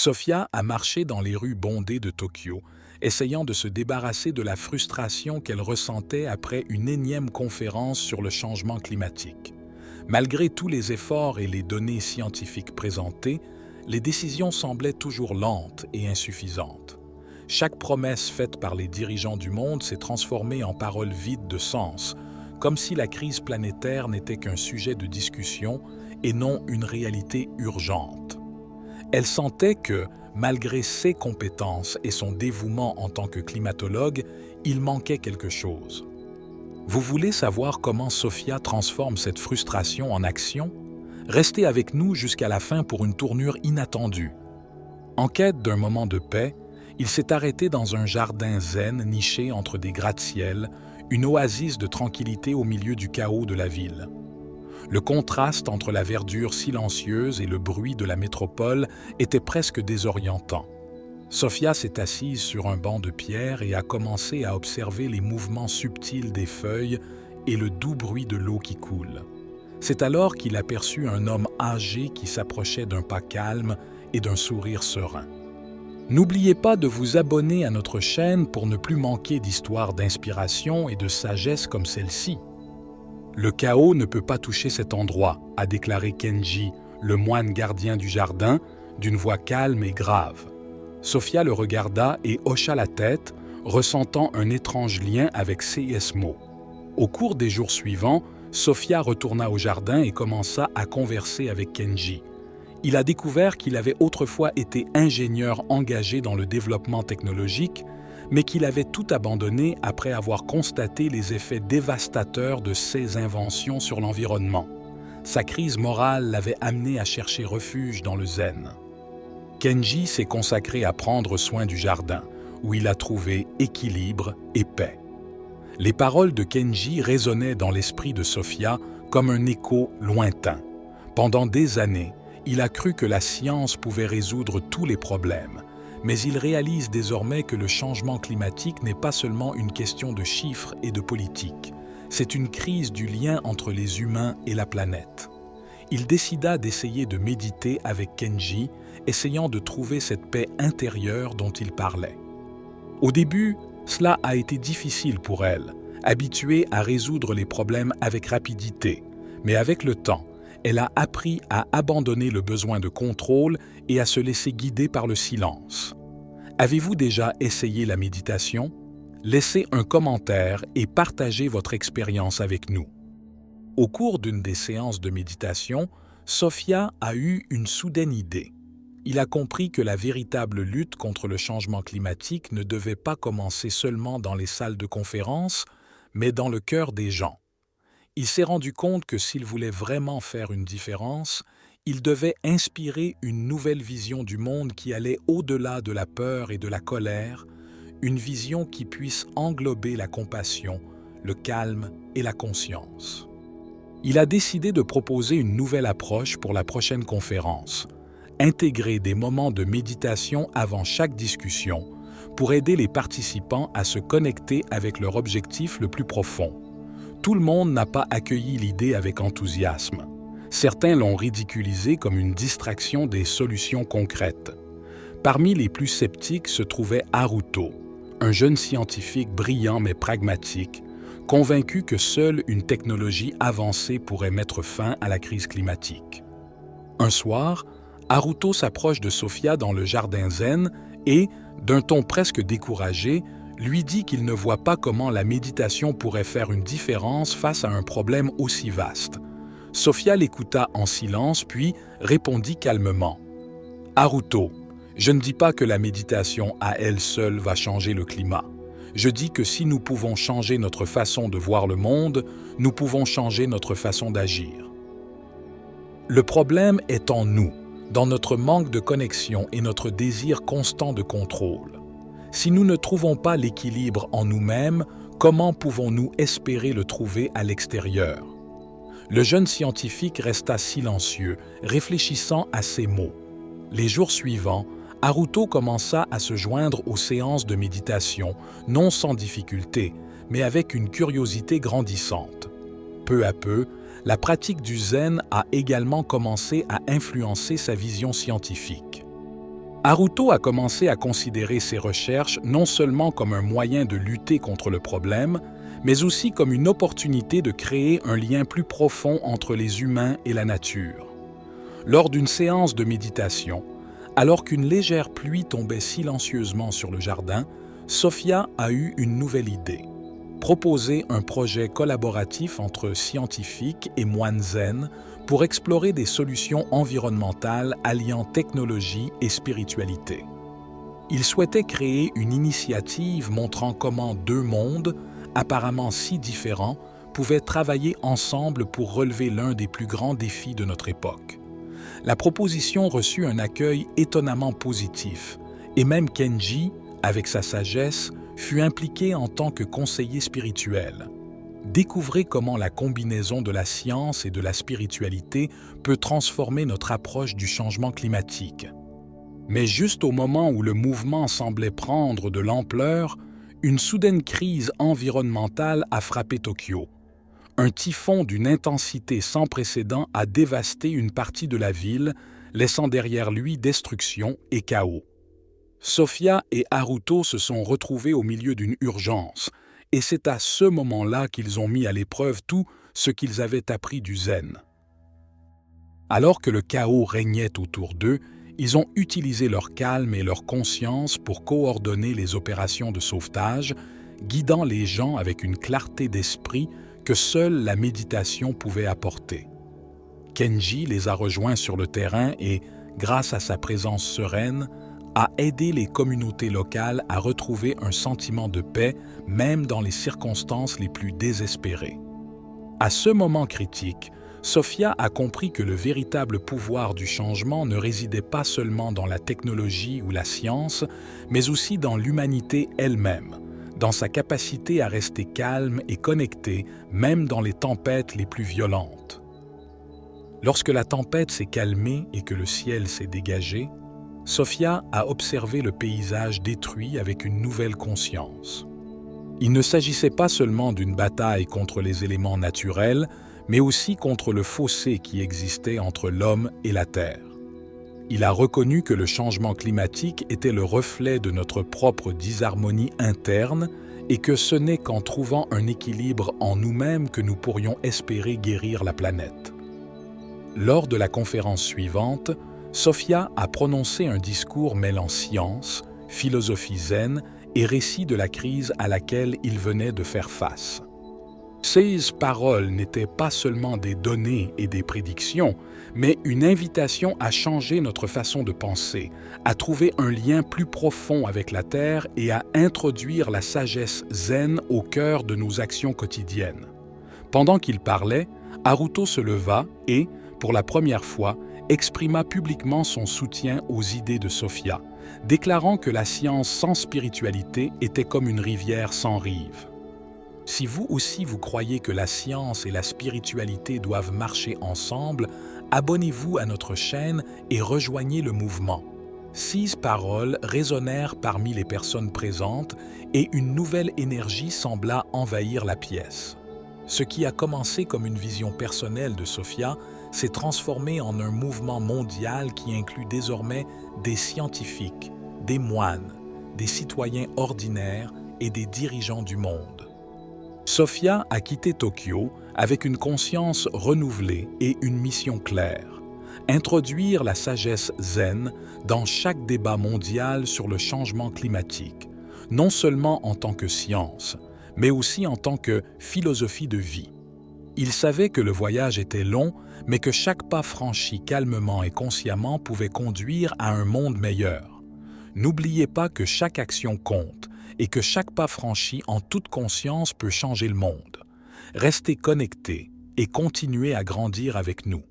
Sophia a marché dans les rues bondées de Tokyo, essayant de se débarrasser de la frustration qu'elle ressentait après une énième conférence sur le changement climatique. Malgré tous les efforts et les données scientifiques présentées, les décisions semblaient toujours lentes et insuffisantes. Chaque promesse faite par les dirigeants du monde s'est transformée en paroles vides de sens, comme si la crise planétaire n'était qu'un sujet de discussion et non une réalité urgente. Elle sentait que, malgré ses compétences et son dévouement en tant que climatologue, il manquait quelque chose. Vous voulez savoir comment Sophia transforme cette frustration en action? Restez avec nous jusqu'à la fin pour une tournure inattendue. En quête d'un moment de paix, il s'est arrêté dans un jardin zen niché entre des gratte-ciels, une oasis de tranquillité au milieu du chaos de la ville. Le contraste entre la verdure silencieuse et le bruit de la métropole était presque désorientant. Sophia s'est assise sur un banc de pierre et a commencé à observer les mouvements subtils des feuilles et le doux bruit de l'eau qui coule. C'est alors qu'il aperçut un homme âgé qui s'approchait d'un pas calme et d'un sourire serein. N'oubliez pas de vous abonner à notre chaîne pour ne plus manquer d'histoires d'inspiration et de sagesse comme celle-ci. Le chaos ne peut pas toucher cet endroit, a déclaré Kenji, le moine gardien du jardin, d'une voix calme et grave. Sophia le regarda et hocha la tête, ressentant un étrange lien avec C.S. Mo. Au cours des jours suivants, Sophia retourna au jardin et commença à converser avec Kenji. Il a découvert qu'il avait autrefois été ingénieur engagé dans le développement technologique, mais qu'il avait tout abandonné après avoir constaté les effets dévastateurs de ses inventions sur l'environnement. Sa crise morale l'avait amené à chercher refuge dans le zen. Kenji s'est consacré à prendre soin du jardin, où il a trouvé équilibre et paix. Les paroles de Kenji résonnaient dans l'esprit de Sophia comme un écho lointain. Pendant des années, il a cru que la science pouvait résoudre tous les problèmes, mais il réalise désormais que le changement climatique n'est pas seulement une question de chiffres et de politique. C'est une crise du lien entre les humains et la planète. Il décida d'essayer de méditer avec Kenji, essayant de trouver cette paix intérieure dont il parlait. Au début, cela a été difficile pour elle, habituée à résoudre les problèmes avec rapidité, mais avec le temps, elle a appris à abandonner le besoin de contrôle et à se laisser guider par le silence. Avez-vous déjà essayé la méditation? Laissez un commentaire et partagez votre expérience avec nous. Au cours d'une des séances de méditation, Sophia a eu une soudaine idée. Il a compris que la véritable lutte contre le changement climatique ne devait pas commencer seulement dans les salles de conférence, mais dans le cœur des gens. Il s'est rendu compte que s'il voulait vraiment faire une différence, il devait inspirer une nouvelle vision du monde qui allait au-delà de la peur et de la colère, une vision qui puisse englober la compassion, le calme et la conscience. Il a décidé de proposer une nouvelle approche pour la prochaine conférence, intégrer des moments de méditation avant chaque discussion pour aider les participants à se connecter avec leur objectif le plus profond. Tout le monde n'a pas accueilli l'idée avec enthousiasme. Certains l'ont ridiculisée comme une distraction des solutions concrètes. Parmi les plus sceptiques se trouvait Haruto, un jeune scientifique brillant mais pragmatique, convaincu que seule une technologie avancée pourrait mettre fin à la crise climatique. Un soir, Haruto s'approche de Sophia dans le jardin zen et, d'un ton presque découragé, lui dit qu'il ne voit pas comment la méditation pourrait faire une différence face à un problème aussi vaste. Sophia l'écouta en silence puis répondit calmement. « Haruto, je ne dis pas que la méditation à elle seule va changer le climat. Je dis que si nous pouvons changer notre façon de voir le monde, nous pouvons changer notre façon d'agir. Le problème est en nous, dans notre manque de connexion et notre désir constant de contrôle. Si nous ne trouvons pas l'équilibre en nous-mêmes, comment pouvons-nous espérer le trouver à l'extérieur? » Le jeune scientifique resta silencieux, réfléchissant à ces mots. Les jours suivants, Haruto commença à se joindre aux séances de méditation, non sans difficulté, mais avec une curiosité grandissante. Peu à peu, la pratique du zen a également commencé à influencer sa vision scientifique. Haruto a commencé à considérer ses recherches non seulement comme un moyen de lutter contre le problème, mais aussi comme une opportunité de créer un lien plus profond entre les humains et la nature. Lors d'une séance de méditation, alors qu'une légère pluie tombait silencieusement sur le jardin, Sophia a eu une nouvelle idée. Proposer un projet collaboratif entre scientifiques et moines zen pour explorer des solutions environnementales alliant technologie et spiritualité. Il souhaitait créer une initiative montrant comment deux mondes, apparemment si différents, pouvaient travailler ensemble pour relever l'un des plus grands défis de notre époque. La proposition reçut un accueil étonnamment positif, et même Kenji, avec sa sagesse, fut impliqué en tant que conseiller spirituel. Découvrez comment la combinaison de la science et de la spiritualité peut transformer notre approche du changement climatique. Mais juste au moment où le mouvement semblait prendre de l'ampleur, une soudaine crise environnementale a frappé Tokyo. Un typhon d'une intensité sans précédent a dévasté une partie de la ville, laissant derrière lui destruction et chaos. Sophia et Haruto se sont retrouvés au milieu d'une urgence, et c'est à ce moment-là qu'ils ont mis à l'épreuve tout ce qu'ils avaient appris du zen. Alors que le chaos régnait autour d'eux, ils ont utilisé leur calme et leur conscience pour coordonner les opérations de sauvetage, guidant les gens avec une clarté d'esprit que seule la méditation pouvait apporter. Kenji les a rejoints sur le terrain et, grâce à sa présence sereine, a aidé les communautés locales à retrouver un sentiment de paix, même dans les circonstances les plus désespérées. À ce moment critique, Sophia a compris que le véritable pouvoir du changement ne résidait pas seulement dans la technologie ou la science, mais aussi dans l'humanité elle-même, dans sa capacité à rester calme et connectée, même dans les tempêtes les plus violentes. Lorsque la tempête s'est calmée et que le ciel s'est dégagé, Sophia a observé le paysage détruit avec une nouvelle conscience. Il ne s'agissait pas seulement d'une bataille contre les éléments naturels, mais aussi contre le fossé qui existait entre l'homme et la terre. Il a reconnu que le changement climatique était le reflet de notre propre disharmonie interne et que ce n'est qu'en trouvant un équilibre en nous-mêmes que nous pourrions espérer guérir la planète. Lors de la conférence suivante, Sophia a prononcé un discours mêlant science, philosophie zen et récit de la crise à laquelle il venait de faire face. Ces paroles n'étaient pas seulement des données et des prédictions, mais une invitation à changer notre façon de penser, à trouver un lien plus profond avec la Terre et à introduire la sagesse zen au cœur de nos actions quotidiennes. Pendant qu'il parlait, Haruto se leva et, pour la première fois, exprima publiquement son soutien aux idées de Sophia, déclarant que la science sans spiritualité était comme une rivière sans rive. Si vous aussi vous croyez que la science et la spiritualité doivent marcher ensemble, abonnez-vous à notre chaîne et rejoignez le mouvement. 6 paroles résonnèrent parmi les personnes présentes et une nouvelle énergie sembla envahir la pièce. Ce qui a commencé comme une vision personnelle de Sophia s'est transformé en un mouvement mondial qui inclut désormais des scientifiques, des moines, des citoyens ordinaires et des dirigeants du monde. Sophia a quitté Tokyo avec une conscience renouvelée et une mission claire: introduire la sagesse zen dans chaque débat mondial sur le changement climatique, non seulement en tant que science, mais aussi en tant que philosophie de vie. Il savait que le voyage était long, mais que chaque pas franchi calmement et consciemment pouvait conduire à un monde meilleur. N'oubliez pas que chaque action compte et que chaque pas franchi en toute conscience peut changer le monde. Restez connectés et continuez à grandir avec nous.